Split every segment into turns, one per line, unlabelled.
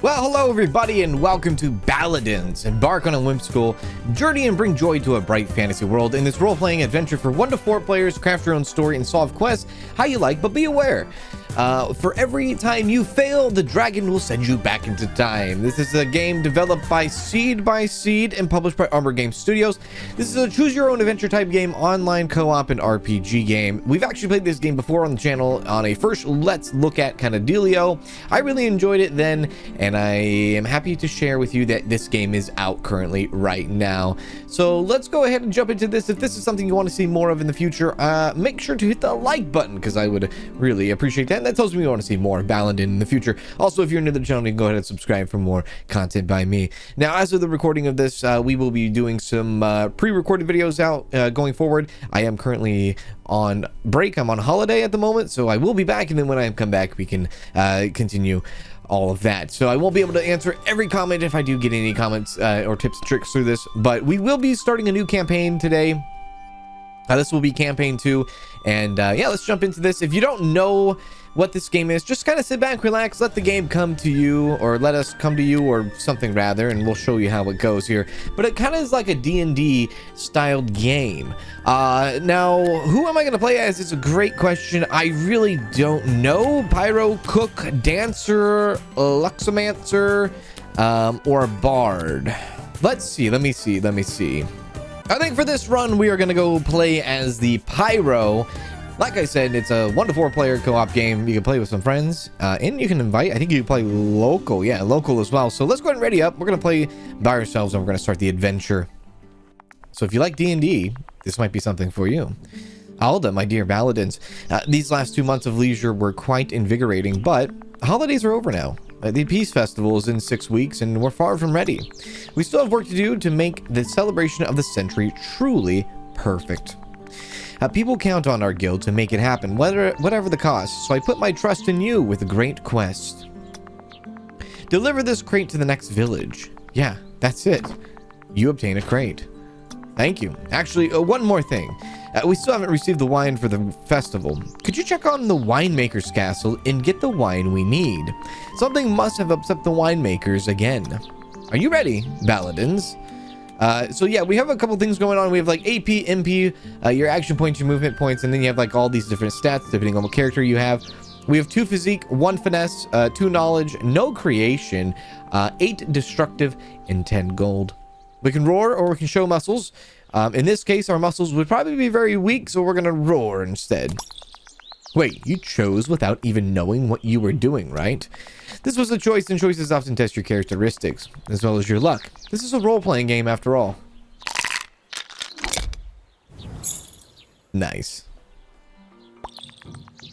Well, hello everybody and welcome to Baladins. Embark on a whimsical journey and bring joy to a bright fantasy world. In this role-playing adventure for 1 to 4 players, craft your own story and solve quests how you like, but be aware. For every time you fail, the dragon will send you back into time. This is a game developed by Seed and published by Armor Game Studios. This is a choose-your-own-adventure type game, online co-op and RPG game. We've actually played this game before on the channel on a first let's look at kind of dealio. I really enjoyed it then, and I am happy to share with you that this game is out currently right now. So let's go ahead and jump into this. If this is something you want to see more of in the future, make sure to hit the like button because I would really appreciate that. That tells me you want to see more Baladin in the future. Also, if you're new to the channel, you can go ahead and subscribe for more content by me. Now, as of the recording of this, we will be doing some pre-recorded videos out going forward. I am currently on break. I'm on holiday at the moment, so I will be back, and then when I come back, we can continue all of that. So I won't be able to answer every comment if I do get any comments or tips and tricks through this, but we will be starting a new campaign today. This will be campaign 2, and yeah, let's jump into this. If you don't know what this game is, just kind of sit back, relax, let the game come to you, or let us come to you, or something rather, and we'll show you how it goes here. But it kind of is like a D&D styled game. Now, who am I going to play as? It's a great question. I really don't know. Pyro, cook, dancer, luxomancer, or bard. Let's see. Let me see. I think for this run, we are going to go play as the Pyro. Like I said, it's a 1 to 4 player co-op game. You can play with some friends, and you can invite. I think you can play local. Yeah, local as well. So let's go ahead and ready up. We're going to play by ourselves, and we're going to start the adventure. So if you like D&D, this might be something for you. Alda, my dear Baladins. These last 2 months of leisure were quite invigorating, but holidays are over now. The Peace Festival is in 6 weeks, and we're far from ready. We still have work to do to make the celebration of the century truly perfect. People count on our guild to make it happen, whatever the cost, so I put my trust in you with a great quest. Deliver this crate to the next village. Yeah, that's it. You obtain a crate. Thank you. Actually, one more thing. We still haven't received the wine for the festival. Could you check on the Winemaker's Castle and get the wine we need? Something must have upset the winemakers again. Are you ready, Baladins? So yeah, we have a couple things going on. We have like AP, MP, your action points, your movement points, and then you have like all these different stats depending on what character you have. We have 2 physique, 1 finesse, 2 knowledge, no creation, 8 destructive, and 10 gold. We can roar or we can show muscles. In this case, our muscles would probably be very weak, so we're gonna roar instead. Wait, you chose without even knowing what you were doing, right? This was a choice, and choices often test your characteristics, as well as your luck. This is a role-playing game after all. Nice.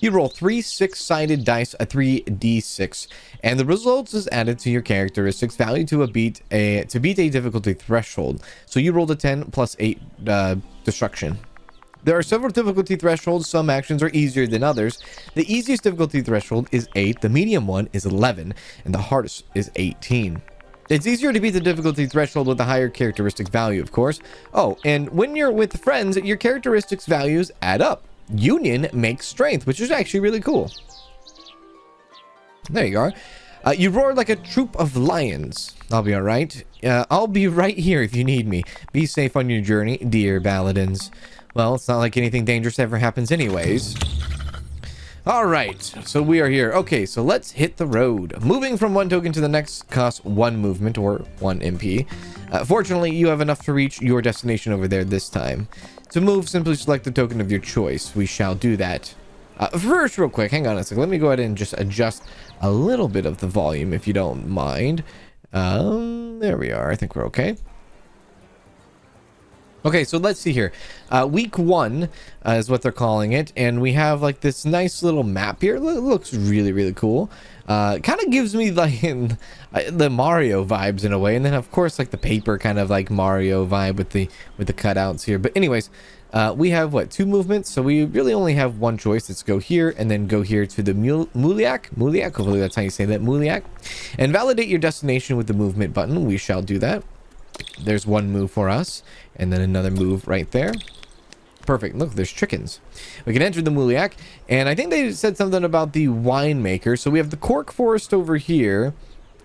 You roll 3 6-sided dice, a 3d6, and the results is added to your characteristics value to beat a difficulty threshold. So you rolled a 10 plus 8 destruction. There are several difficulty thresholds. Some actions are easier than others. The easiest difficulty threshold is 8, the medium one is 11, and the hardest is 18. It's easier to beat the difficulty threshold with a higher characteristic value, of course. Oh, and when you're with friends, your characteristics values add up. Union makes strength, which is actually really cool. There you are. You roar like a troop of lions. I'll be all right. I'll be right here if you need me. Be safe on your journey, dear Baladins. Well, it's not like anything dangerous ever happens anyways. All right, so we are here. Okay, so let's hit the road. Moving from 1 token to the next costs 1 movement or 1 MP. Fortunately, you have enough to reach your destination over there this time. To move, simply select the token of your choice. We shall do that. First, real quick, hang on a second. Let me go ahead and just adjust a little bit of the volume, if you don't mind. There we are. I think we're okay. Okay, so let's see here. Week 1 is what they're calling it, and we have like this nice little map here. It looks really, really cool. Kind of gives me like the Mario vibes in a way, and then of course like the paper kind of like Mario vibe with the cutouts here. But anyways, we have what, 2 movements, so we really only have 1 choice. Let's go here and then go here to the Muliak. Hopefully that's how you say that, Muliak, and validate your destination with the movement button. We shall do that. There's 1 move for us, and then another move right there. Perfect. Look, there's chickens. We can enter the Muliak, and I think they said something about the winemaker. So we have the cork forest over here,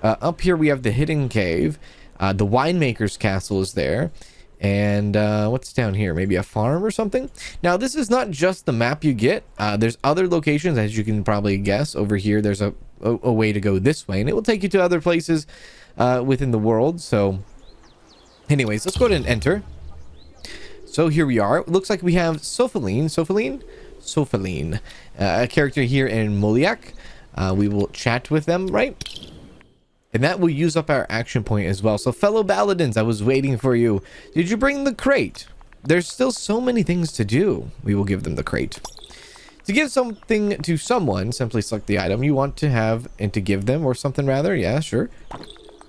Up here we have the hidden cave. The Winemaker's Castle is there. And what's down here? Maybe a farm or something? Now, this is not just the map you get. There's other locations, as you can probably guess. Over here, there's a way to go this way, and it will take you to other places within the world. So, anyways, let's go ahead and enter. So here we are. It looks like we have Sofaline, a character here in Moliak. We will chat with them, right? And that will use up our action point as well. So fellow Baladins, I was waiting for you. Did you bring the crate? There's still so many things to do. We will give them the crate. To give something to someone, simply select the item you want to have and to give them, or something rather. Yeah, sure.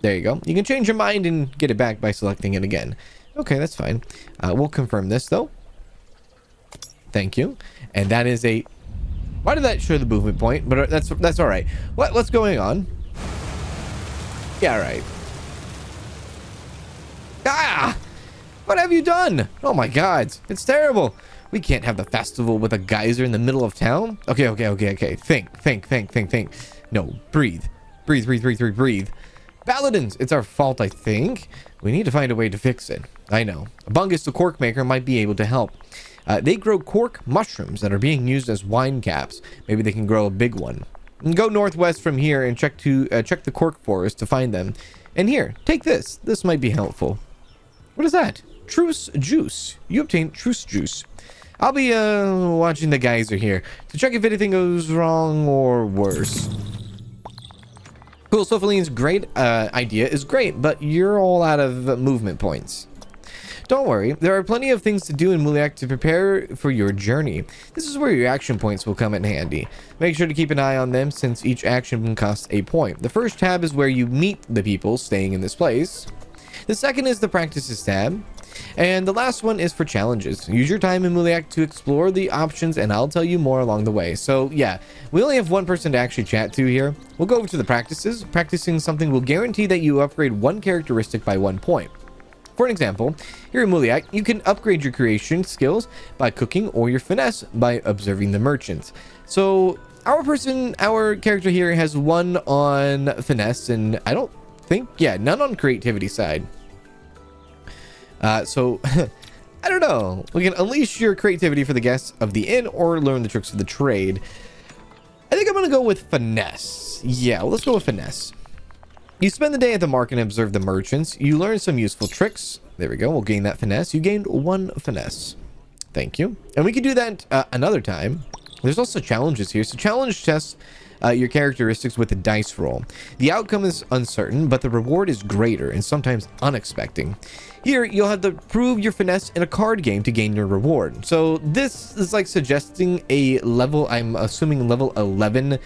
There you go. You can change your mind and get it back by selecting it again. Okay, that's fine. We'll confirm this though. Thank you. And that is a... Why did that show the movement point? But that's all right. What's going on? Yeah, right. Ah! What have you done? Oh my god, it's terrible. We can't have the festival with a geyser in the middle of town. Okay. Think. No, breathe. Breathe. Baladins, it's our fault, I think. We need to find a way to fix it. I know. Bungus, the cork maker, might be able to help. They grow cork mushrooms that are being used as wine caps. Maybe they can grow a big one. And go northwest from here and check the cork forest to find them. And here, take this. This might be helpful. What is that? Truce juice. You obtain truce juice. I'll be watching the geyser here to check if anything goes wrong or worse. Cool. Sofaline's great idea is great, but you're all out of movement points. Don't worry, there are plenty of things to do in Moliak to prepare for your journey. This is where your action points will come in handy. Make sure to keep an eye on them since each action costs a point. The first tab is where you meet the people staying in this place. The second is the practices tab. And the last one is for challenges. Use your time in Moliak to explore the options, and I'll tell you more along the way. So yeah, we only have one person to actually chat to here. We'll go over to the practices. Practicing something will guarantee that you upgrade one characteristic by 1 point. For an example, here in Moliak, you can upgrade your creation skills by cooking or your finesse by observing the merchants. So our character here has 1 on finesse, and I don't think, yeah, none on creativity side. So I don't know. We can unleash your creativity for the guests of the inn or learn the tricks of the trade. I think I'm going to go with finesse. Yeah, well, let's go with finesse. You spend the day at the market and observe the merchants. You learn some useful tricks. There we go. We'll gain that finesse. You gained 1 finesse. Thank you. And we can do that another time. There's also challenges here. So challenge tests your characteristics with a dice roll. The outcome is uncertain, but the reward is greater and sometimes unexpected. Here, you'll have to prove your finesse in a card game to gain your reward. So this is like suggesting a level, I'm assuming level 11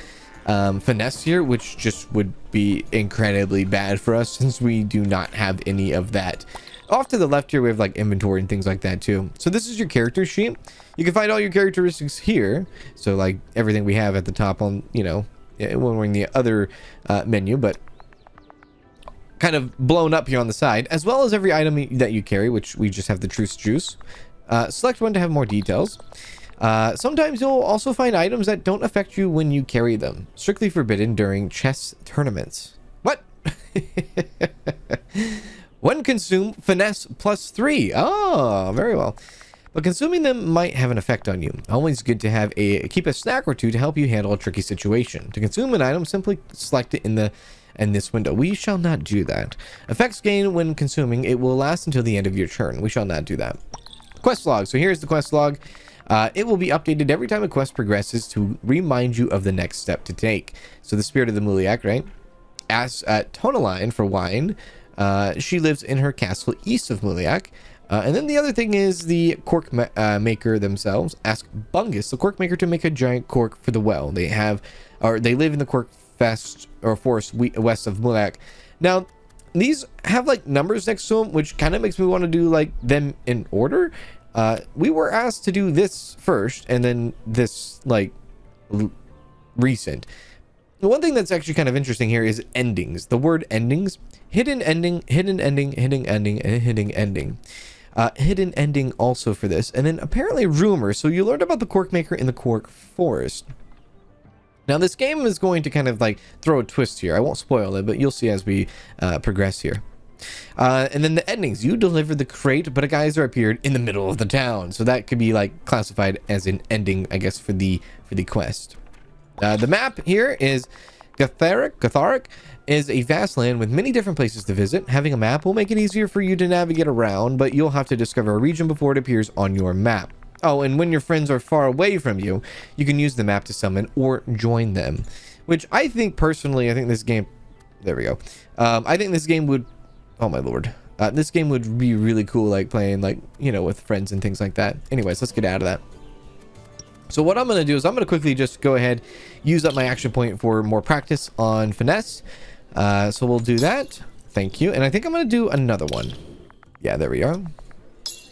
finesse here, which just would be incredibly bad for us since we do not have any of that. Off to the left here, we have like inventory and things like that too. So this is your character sheet. You can find all your characteristics here. So like everything we have at the top on, you know, when we're in the other menu, but kind of blown up here on the side, as well as every item that you carry, which we just have the truce juice. Select one to have more details. Sometimes you'll also find items that don't affect you when you carry them. Strictly forbidden during chess tournaments. What? When consume, finesse +3. Oh, very well. But consuming them might have an effect on you. Always good to keep a snack or two to help you handle a tricky situation. To consume an item, simply select it in this window. We shall not do that. Effects gain when consuming. It will last until the end of your turn. We shall not do that. Quest log. So here's the quest log. It will be updated every time a quest progresses to remind you of the next step to take. So the Spirit of the Moliak, right? Ask Tonaline for wine. She lives in her castle east of Moliak. And then the other thing is the cork maker themselves. Ask Bungus, the cork maker, to make a giant cork for the well. They live in the cork forest west of Moliak. Now, these have like numbers next to them, which kind of makes me want to do like them in order. We were asked to do this first, and then this like recent. The one thing that's actually kind of interesting here is endings. The word endings, hidden ending, hidden ending, hidden ending, and hidden ending. Hidden ending also for this, and then apparently rumor. So you learned about the cork maker in the cork forest. Now, this game is going to kind of like throw a twist here. I won't spoil it, but you'll see as we progress here. And then the endings. You delivered the crate, but a geyser appeared in the middle of the town. So that could be like classified as an ending, I guess, for the quest. The map here is Gatharic is a vast land with many different places to visit. Having a map will make it easier for you to navigate around, but you'll have to discover a region before it appears on your map. Oh, and when your friends are far away from you, you can use the map to summon or join them. Which I think personally, I think this game... There we go. I think this game would... Oh my lord. This game would be really cool, like playing, like, you know, with friends and things like that. Anyways, let's get out of that. So what I'm going to do is I'm going to quickly just go ahead, use up my action point for more practice on finesse. So we'll do that. Thank you. And I think I'm going to do another one. Yeah, there we are.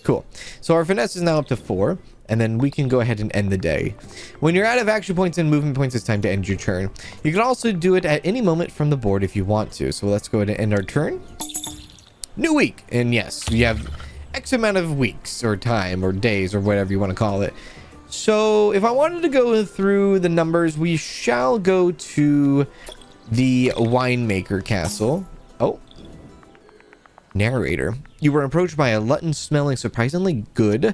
Cool. So our finesse is now up to 4, and then we can go ahead and end the day. When you're out of action points and movement points, it's time to end your turn. You can also do it at any moment from the board if you want to. So let's go ahead and end our turn. New week. And yes, we have X amount of weeks or time or days or whatever you want to call it. So if I wanted to go through the numbers, we shall go to the Winemaker Castle. Oh. Narrator. You were approached by a Lutton smelling surprisingly good.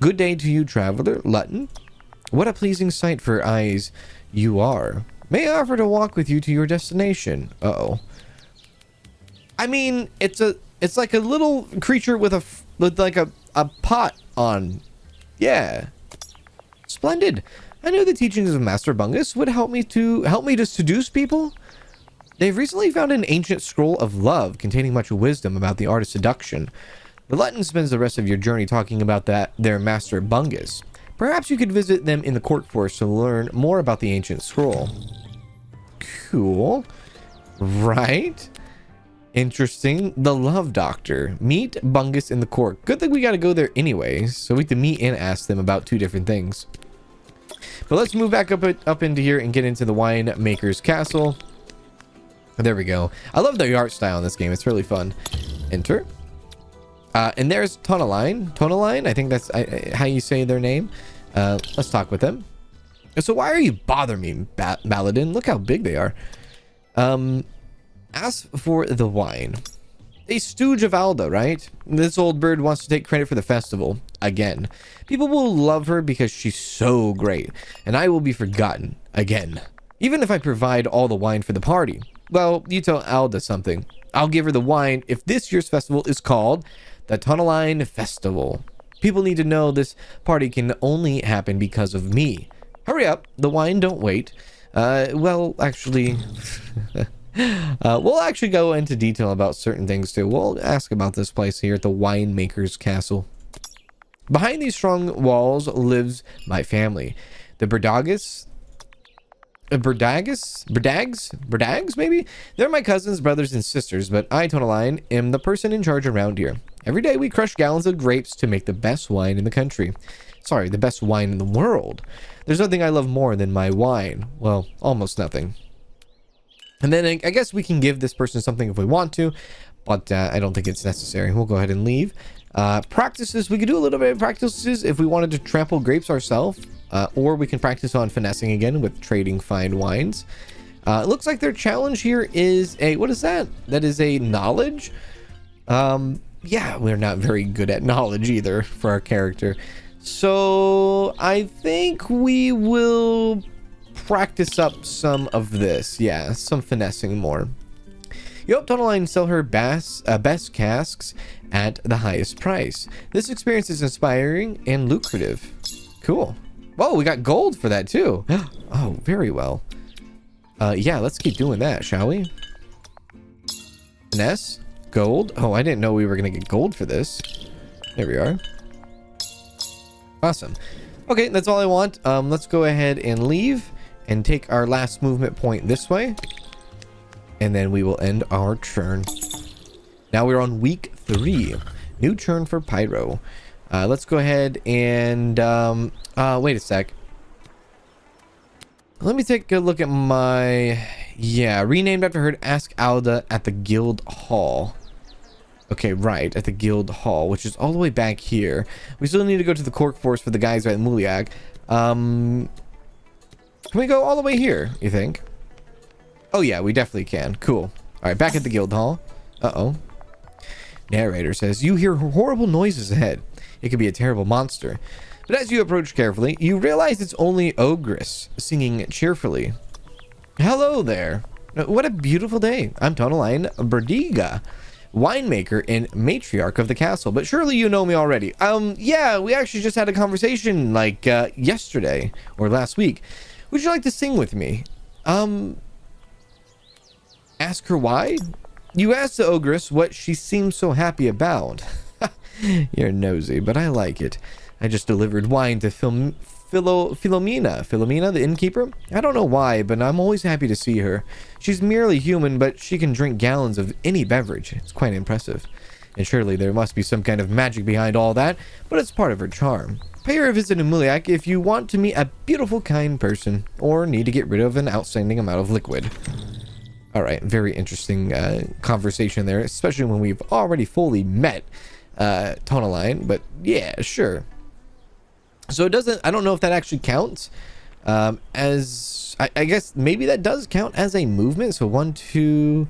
Good day to you, traveler. Lutton. What a pleasing sight for eyes you are. May I offer to walk with you to your destination? Uh-oh. I mean, it's like a little creature with a pot on. Yeah. Splendid. I knew the teachings of Master Bungus would help me to seduce people. They've recently found an ancient scroll of love containing much wisdom about the art of seduction. The Lutton spends the rest of your journey talking about their Master Bungus. Perhaps you could visit them in the court forest to learn more about the ancient scroll. Cool. Right? Interesting. The Love Doctor. Meet Bungus in the court. Good thing we got to go there anyways, so we can meet and ask them about 2 different things. But let's move back up into here and get into the Winemaker's Castle. There we go. I love the art style in this game. It's really fun. Enter. And there's Tonaline. Tonaline, I think that's how you say their name. Let's talk with them. So why are you bothering me, Baladin? Look how big they are. Ask for the wine. A stooge of Alda, right? This old bird wants to take credit for the festival. Again. People will love her because she's so great. And I will be forgotten. Again. Even if I provide all the wine for the party. Well, you tell Alda something. I'll give her the wine if this year's festival is called the Tonaline Festival. People need to know this party can only happen because of me. Hurry up. The wine don't wait. Well, actually... we'll actually go into detail about certain things too. We'll ask about this place here at the Winemaker's Castle. Behind these strong walls lives my family. The Berdags, maybe? They're my cousins, brothers, and sisters, but I, Tonaline, am the person in charge around here. Every day we crush gallons of grapes to make the best wine in the country. Sorry, the best wine in the world. There's nothing I love more than my wine. Well, almost nothing. And then I guess we can give this person something if we want to, but I don't think it's necessary. We'll go ahead and leave. Practices. We could do a little bit of practices if we wanted to trample grapes ourselves. Or we can practice on finessing again with trading fine wines. It looks like their challenge here is a... What is that? That is a knowledge? Yeah, we're not very good at knowledge either for our character. So I think we will practice up some of this. Yeah, some finessing more. You help Tonaline sell her best casks at the highest price. This experience is inspiring and lucrative. Cool. Whoa, we got gold for that too. Oh, very well. Yeah, let's keep doing that, shall we? Finesse, gold. Oh, I didn't know we were gonna get gold for this. There we are. Awesome. Okay, that's all I want. Let's go ahead and leave and take our last movement point this way. And then we will end our turn. Now we're on week 3. New turn for Pyro. Let's go ahead and... wait a sec. Let me take a look at my... Yeah, renamed after her. Ask Alda at the Guild Hall. Okay, right, at the Guild Hall, which is all the way back here. We still need to go to the Cork Forest for the Geyser at Muliag. Can we go all the way here, you think? Oh yeah, we definitely can. Cool. All right, back at the guild hall. Uh-oh. Narrator says, you hear horrible noises ahead. It could be a terrible monster. But as you approach carefully, you realize it's only Ogress singing cheerfully. Hello there. What a beautiful day. I'm Tonaline Berdiga, winemaker and matriarch of the castle. But surely you know me already. Yeah, we actually just had a conversation like yesterday or last week. Would you like to sing with me? Ask her why? You asked the ogress what she seems so happy about. You're nosy, but I like it. I just delivered wine to Philomena, the innkeeper. I don't know why, but I'm always happy to see her. She's merely human, but she can drink gallons of any beverage. It's quite impressive. And surely there must be some kind of magic behind all that, but it's part of her charm. Pay her a visit in Muliak if you want to meet a beautiful, kind person, or need to get rid of an outstanding amount of liquid. All right, very interesting conversation there, especially when we've already fully met Tonaline, but yeah, sure. So it doesn't, I don't know if that actually counts as, I guess maybe that does count as a movement. So 1, 2,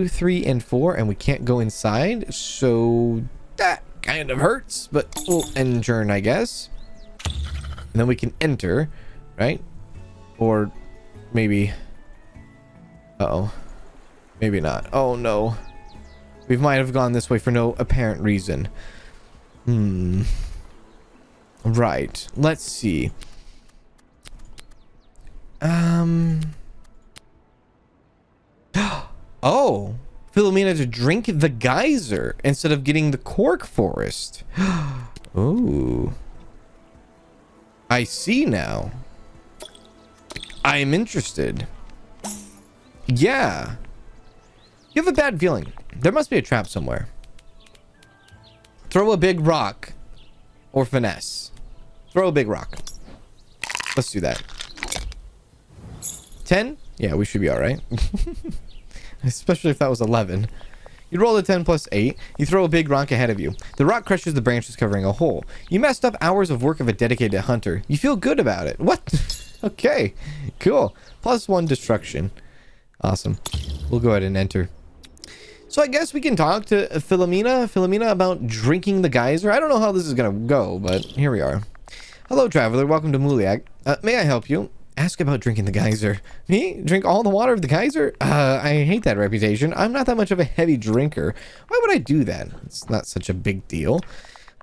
3, and 4, and we can't go inside. So that kind of hurts, but we'll adjourn, I guess. And then we can enter, right? Or maybe, uh-oh, maybe not. Oh no. We might have gone this way for no apparent reason. Right. Let's see. Oh, Philomena to drink the geyser instead of getting the cork forest. Oh, I see now. I am interested. Yeah. You have a bad feeling. There must be a trap somewhere. Throw a big rock or finesse. Throw a big rock. Let's do that. 10? Yeah, we should be all right. Especially if that was 11. You roll a 10 plus 8. You throw a big rock ahead of you. The rock crushes the branches covering a hole. You messed up hours of work of a dedicated hunter. You feel good about it. What? Okay, cool. Plus 1 destruction. Awesome. We'll go ahead and enter. So I guess we can talk to Philomena about drinking the geyser. I don't know how this is going to go, but here we are. Hello, traveler. Welcome to Muliak. May I help you? Ask about drinking the geyser. Me? Drink all the water of the geyser? I hate that reputation. I'm not that much of a heavy drinker. Why would I do that? It's not such a big deal.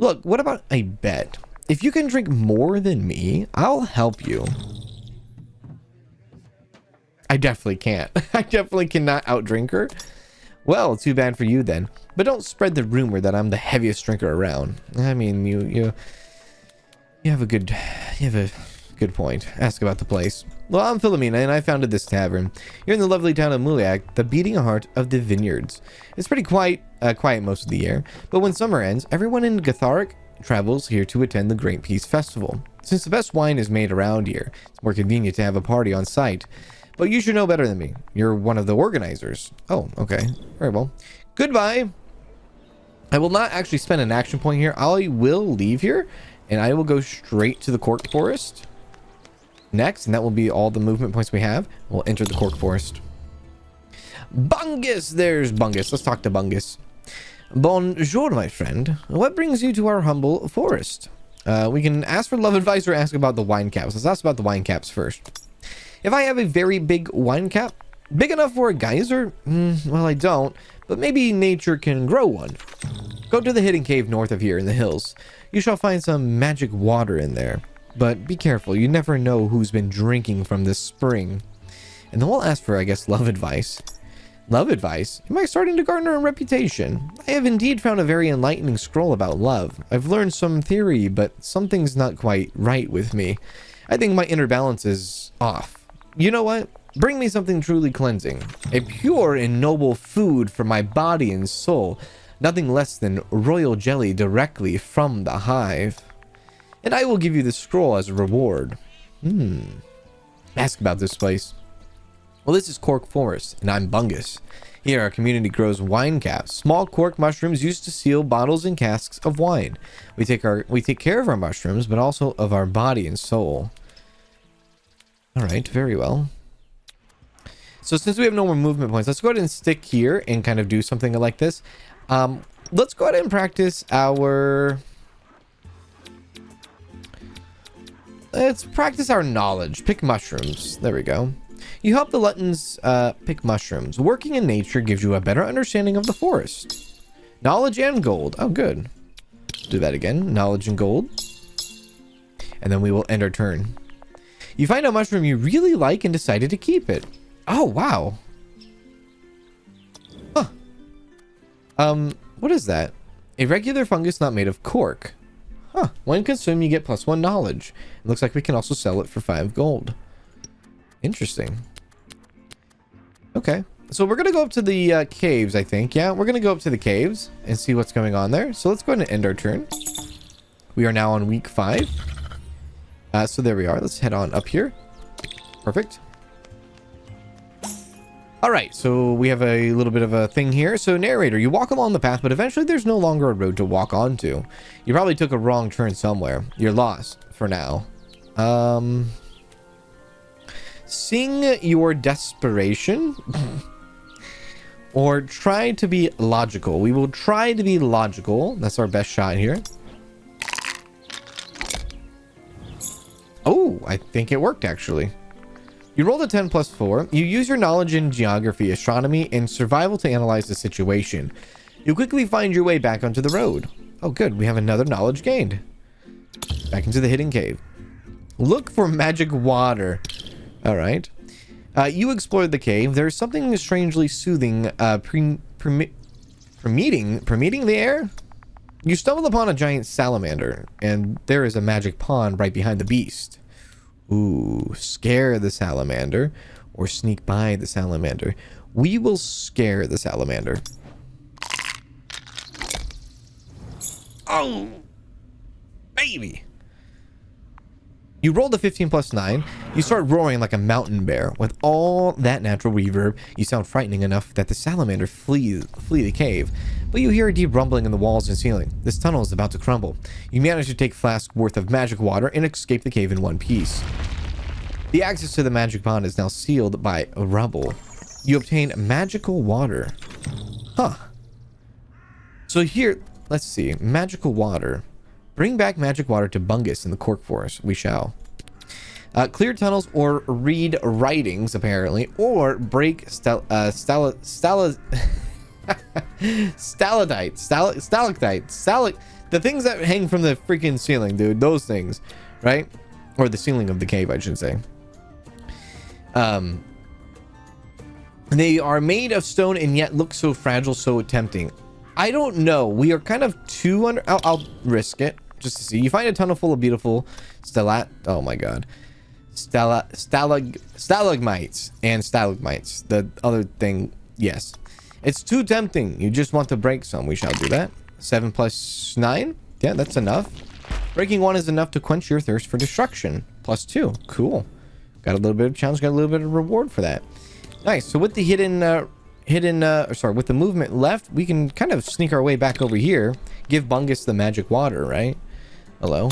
Look, what about a bet? If you can drink more than me, I'll help you. I definitely can't. I definitely cannot outdrink her. Well, too bad for you then. But don't spread the rumor that I'm the heaviest drinker around. I mean, you have a good point. Ask about the place. Well, I'm Philomena, and I founded this tavern. You're in the lovely town of Muliak, the beating heart of the vineyards. It's pretty quiet most of the year, but when summer ends, everyone in Gatharik travels here to attend the Great Peace Festival. Since the best wine is made around here, it's more convenient to have a party on site. But you should know better than me. You're one of the organizers. Oh, okay. Very well. Goodbye. I will not actually spend an action point here. I will leave here, and I will go straight to the cork forest next, and that will be all the movement points we have. We'll enter the cork forest. Bungus! There's Bungus. Let's talk to Bungus. Bonjour, my friend. What brings you to our humble forest? We can ask for love advice or ask about the wine caps. Let's ask about the wine caps first. If I have a very big wine cap, big enough for a geyser? Well, I don't, but maybe nature can grow one. Go to the hidden cave north of here in the hills. You shall find some magic water in there. But be careful, you never know who's been drinking from this spring. And then we'll ask for, I guess, love advice. Love advice? Am I starting to garner a reputation? I have indeed found a very enlightening scroll about love. I've learned some theory, but something's not quite right with me. I think my inner balance is off. You know what? Bring me something truly cleansing. A pure and noble food for my body and soul. Nothing less than royal jelly directly from the hive. And I will give you the scroll as a reward. Ask about this place. Well, this is Cork Forest, and I'm Bungus. Here, our community grows wine caps, small cork mushrooms used to seal bottles and casks of wine. We take care of our mushrooms, but also of our body and soul. All right, very well. So since we have no more movement points, let's go ahead and stick here and kind of do something like this. Let's go ahead and practice our... Let's practice our knowledge. Pick mushrooms. There we go. You help the Luttons pick mushrooms. Working in nature gives you a better understanding of the forest. Knowledge and gold. Oh, good. Do that again. Knowledge and gold. And then we will end our turn. You find a mushroom you really like and decided to keep it. Oh, wow. Huh. What is that? A regular fungus not made of cork. Huh. When consumed, you get +1 knowledge. It looks like we can also sell it for 5 gold. Interesting. Okay. So we're going to go up to the caves, I think. Yeah, we're going to go up to the caves and see what's going on there. So let's go ahead and end our turn. We are now on week 5. So there we are. Let's head on up here. Perfect. All right, so we have a little bit of a thing here. So narrator, you walk along the path, but eventually there's no longer a road to walk onto. You probably took a wrong turn somewhere. You're lost for now. Sing your desperation or try to be logical. We will try to be logical. That's our best shot here. Oh, I think it worked actually. You rolled a 10 + 4. You use your knowledge in geography, astronomy, and survival to analyze the situation. You quickly find your way back onto the road. Oh, good. We have another knowledge gained. Back into the hidden cave. Look for magic water. All right. You explored the cave. There's something strangely soothing, permeating the air. You stumble upon a giant salamander, and there is a magic pond right behind the beast. Ooh, scare the salamander or sneak by the salamander. We will scare the salamander. Oh, baby. You rolled a 15 + 9. You start roaring like a mountain bear. With all that natural reverb, you sound frightening enough that the salamander flee the cave. But you hear a deep rumbling in the walls and ceiling. This tunnel is about to crumble. You manage to take a flask worth of magic water and escape the cave in one piece. The access to the magic pond is now sealed by rubble. You obtain magical water. Huh. So here, let's see. Magical water. Bring back magic water to Bungus in the Cork Forest. We shall. Clear tunnels or read writings, apparently. Or break stalactites. The things that hang from the freaking ceiling, dude. Those things, right? Or the ceiling of the cave, I should say. They are made of stone and yet look so fragile, so tempting. I don't know. We are kind of too under... I'll risk it just to see. You find a tunnel full of beautiful oh my god. Stalagmites and stalagmites. The other thing, yes. It's too tempting. You just want to break some. We shall do that. 7 + 9. Yeah, that's enough. Breaking 1 is enough to quench your thirst for destruction. +2. Cool. Got a little bit of challenge. Got a little bit of reward for that. Nice. So with the with the movement left, we can kind of sneak our way back over here. Give Bungus the magic water, right? Hello.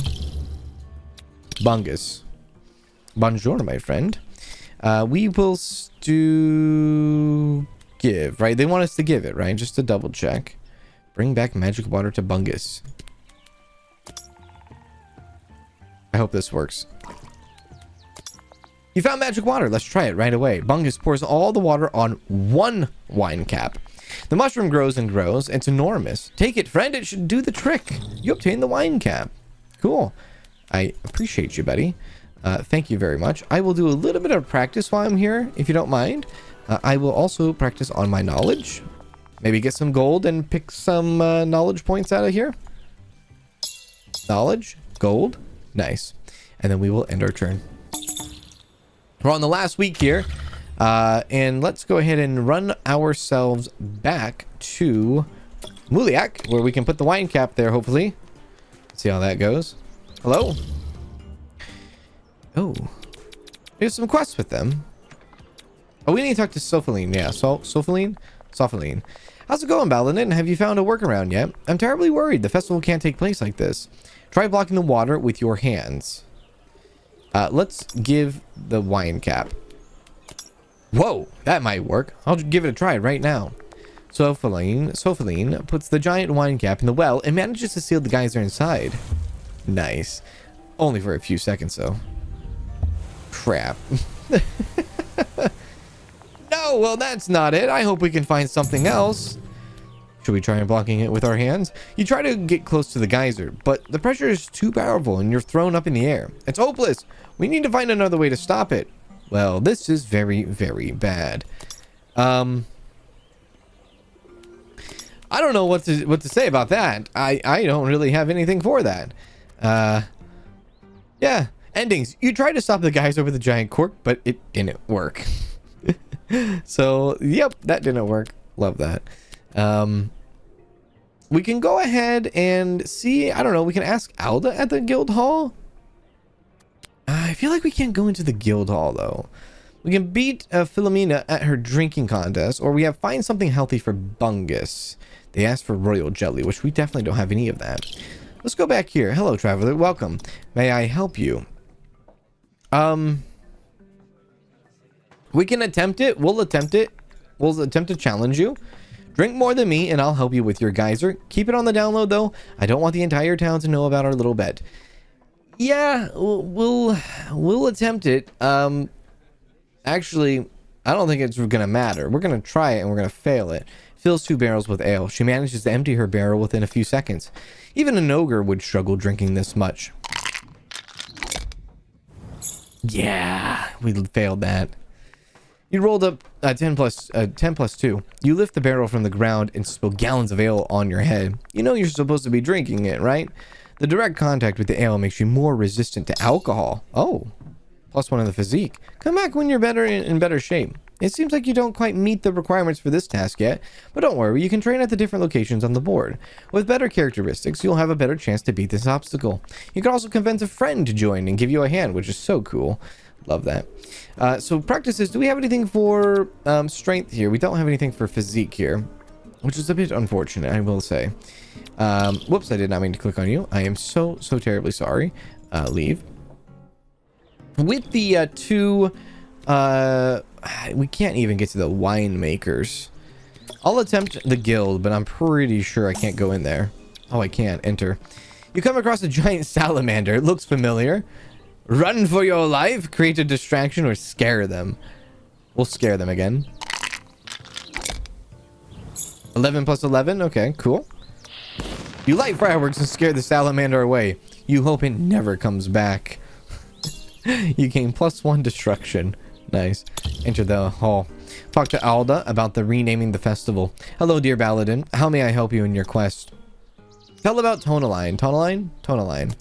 Bungus. Bonjour, my friend. We will give, right? They want us to give it, right? Just to double check. Bring back magic water to Bungus. I hope this works. You found magic water. Let's try it right away. Bungus pours all the water on one wine cap. The mushroom grows and grows. It's enormous. Take it, friend. It should do the trick. You obtain the wine cap. Cool. I appreciate you, buddy. Thank you very much. I will do a little bit of practice while I'm here, if you don't mind. I will also practice on my knowledge. Maybe get some gold and pick some knowledge points out of here. Knowledge. Gold. Nice. And then we will end our turn. We're on the last week here. And let's go ahead and run ourselves back to Muliak, where we can put the wine cap there, hopefully. Let's see how that goes. Hello? Oh. There's some quests with them. Oh, we need to talk to Sophaline. Yeah, Sophaline? Sophaline. How's it going, Baladin? Have you found a workaround yet? I'm terribly worried. The festival can't take place like this. Try blocking the water with your hands. Let's give the wine cap. Whoa, that might work. I'll give it a try right now. Sophaline puts the giant wine cap in the well and manages to seal the geyser inside. Nice. Only for a few seconds, though. Crap. No, well, that's not it. I hope we can find something else. Should we try blocking it with our hands? You try to get close to the geyser, but the pressure is too powerful and you're thrown up in the air. It's hopeless. We need to find another way to stop it. Well, this is very, very bad. I don't know what to say about that. I don't really have anything for that. Yeah. Endings. You tried to stop the geyser with a giant cork, but it didn't work. So, yep, that didn't work. Love that. We can go ahead and see. I don't know. We can ask Alda at the guild hall. I feel like we can't go into the guild hall, though. We can beat Philomena at her drinking contest, or we have find something healthy for Bungus. They asked for royal jelly, which we definitely don't have any of that. Let's go back here. Hello, traveler. Welcome. May I help you? We can attempt it. We'll attempt it. We'll attempt to challenge you. Drink more than me, and I'll help you with your geyser. Keep it on the download, though. I don't want the entire town to know about our little bet. Yeah, we'll attempt it. Actually, I don't think it's gonna matter. We're gonna try it, and we're gonna fail it. Fills 2 barrels with ale. She manages to empty her barrel within a few seconds. Even an ogre would struggle drinking this much. Yeah, we failed that. You rolled up 10 plus 2. You lift the barrel from the ground and spill gallons of ale on your head. You know you're supposed to be drinking it, right? The direct contact with the ale makes you more resistant to alcohol. Oh, +1 in the physique. Come back when you're better in better shape. It seems like you don't quite meet the requirements for this task yet, but don't worry, you can train at the different locations on the board. With better characteristics, you'll have a better chance to beat this obstacle. You can also convince a friend to join and give you a hand, which is so cool. Love that. So practices, do we have anything for strength here? We don't have anything for physique here, which is a bit unfortunate, I will say. Whoops, I did not mean to click on you. I am so terribly sorry. Leave. With the 2... we can't even get to the winemakers. I'll attempt the guild, but I'm pretty sure I can't go in there. Oh, I can't enter. You come across a giant salamander. It looks familiar. Run for your life, create a distraction, or scare them. We'll scare them again. 11 plus 11. Okay, cool. You light fireworks and scare the salamander away. You hope it never comes back. You gain +1 destruction. Nice. Enter the hall. Talk to Alda about the renaming the festival. Hello, dear Baladin. How may I help you in your quest? Tell about Tonaline. Tonaline.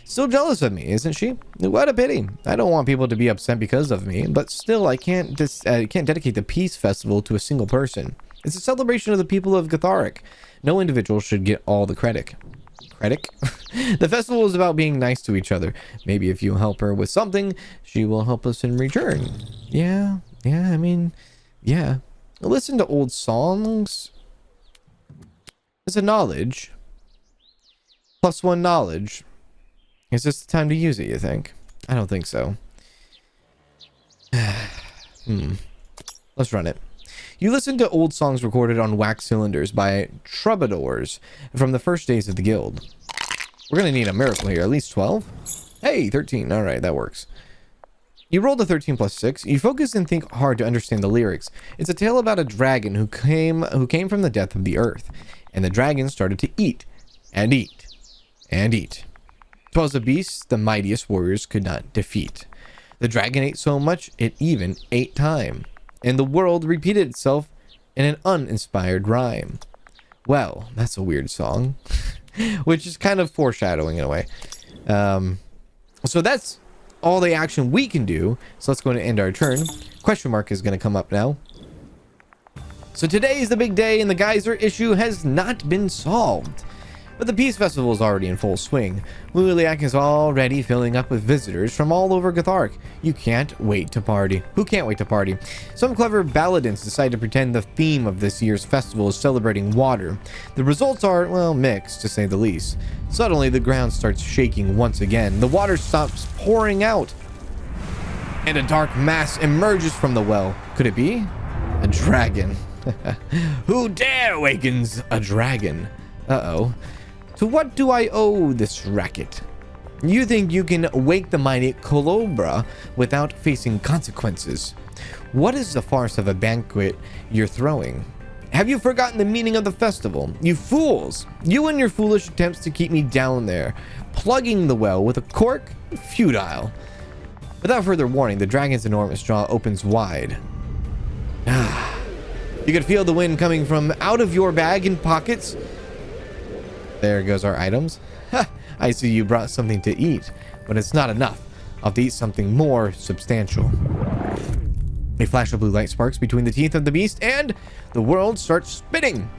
Still jealous of me, isn't she? What a pity. I don't want people to be upset because of me, but still, I can't dedicate the Peace Festival to a single person. It's a celebration of the people of Gatharic. No individual should get all the credit. The festival is about being nice to each other. Maybe if you help her with something, she will help us in return. Yeah, I mean, yeah. Listen to old songs. It's a knowledge. +1 knowledge. Is this the time to use it, you think? I don't think so. Let's run it. You listen to old songs recorded on wax cylinders by troubadours from the first days of the guild. We're going to need a miracle here. At least 12? Hey, 13. All right, that works. You rolled a 13 plus 6. You focus and think hard to understand the lyrics. It's a tale about a dragon who came from the death of the earth. And the dragon started to eat and eat and eat. 'Twas a beast the mightiest warriors could not defeat. The dragon ate so much it even ate time. And the world repeated itself in an uninspired rhyme. Well, that's a weird song. Which is kind of foreshadowing in a way. So that's all the action we can do. So let's go and end our turn. Question mark is going to come up now. So today is the big day and the geyser issue has not been solved. But the Peace Festival is already in full swing. Rougelike is already filling up with visitors from all over Gatharic. You can't wait to party. Who can't wait to party? Some clever Baladins decide to pretend the theme of this year's festival is celebrating water. The results are, well, mixed to say the least. Suddenly, the ground starts shaking once again. The water stops pouring out. and a dark mass emerges from the well. Could it be a dragon? Who dare awakens a dragon? Uh-oh. To what do I owe this racket? You think you can wake the mighty Colobra without facing consequences? What is the farce of a banquet you're throwing? Have you forgotten the meaning of the festival? You fools! You and your foolish attempts to keep me down there, plugging the well with a cork? Futile. Without further warning, the dragon's enormous jaw opens wide. You could feel the wind coming from out of your bag and pockets. There goes our items. I see you brought something to eat, but it's not enough. I'll have to eat something more substantial. A flash of blue light sparks between the teeth of the beast, and the world starts spinning.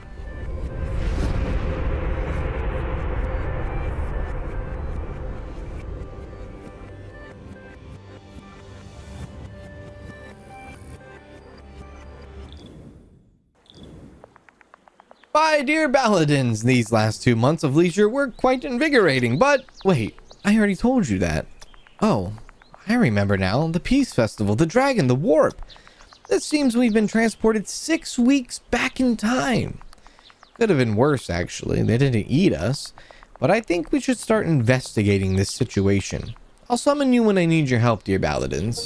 My dear Baladins, these last 2 months of leisure were quite invigorating, but wait, I already told you that. Oh, I remember now. The Peace Festival, the Dragon, the Warp. It seems we've been transported 6 weeks back in time. Could have been worse, actually. They didn't eat us, but I think we should start investigating this situation. I'll summon you when I need your help, dear Baladins.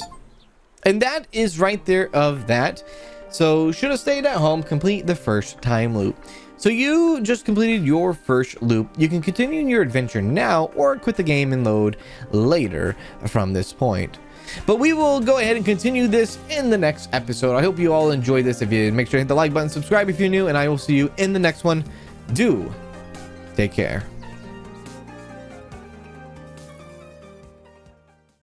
And that is right there of that. So, should have stayed at home, complete the first time loop. So you just completed your first loop. You can continue your adventure now or quit the game and load later from this point. But we will go ahead and continue this in the next episode. I hope you all enjoyed this. If you did, make sure to hit the like button, subscribe if you're new, and I will see you in the next one. Do take care.